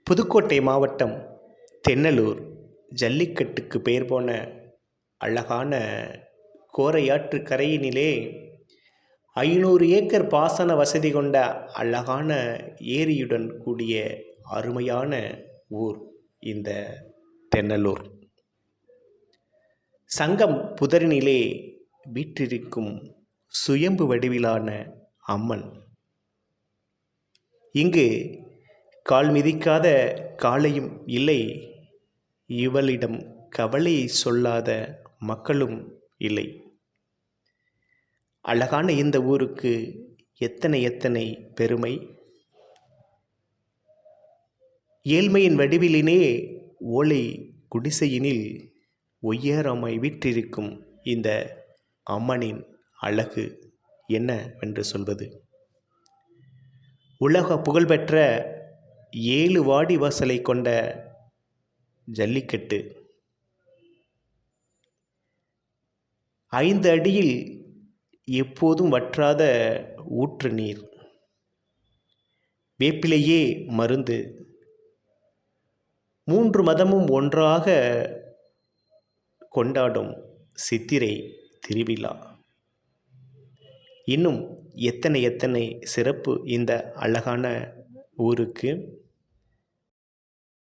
புதுக்கோட்டை மாவட்டம் தென்னலூர் ஜல்லிக்கட்டுக்கு பெயர் போன அழகான கோரையாற்று கரையினிலே 500 ஏக்கர் பாசன வசதி கொண்ட அழகான ஏரியுடன் கூடிய அருமையான ஊர் இந்த தென்னலூர். சங்கம் புதரினிலே வீற்றிருக்கும் சுயம்பு வடிவிலான அம்மன். இங்கு கால் மிதிக்காத காளையும் இல்லை, இவளிடம் கவலையை சொல்லாத மக்களும் இல்லை. அழகான இந்த ஊருக்கு எத்தனை பெருமை. ஏழ்மையின் வடிவிலினே ஓலை குடிசையினில் ஒய்யாரமாய் வீற்றிருக்கும் இந்த அம்மனின் அழகு என்னவென்று சொல்வது. உலக புகழ்பெற்ற 7 வாடி வாசலை கொண்ட ஜல்லிக்கட்டு, 5 அடியில் எப்போதும் வற்றாத ஊற்று நீர், வேப்பிலையே மருந்து, 3 மதமும் ஒன்றாக கொண்டாடும் சித்திரை திருவிழா, இன்னும் எத்தனை சிறப்பு இந்த அழகான ஊருக்கு.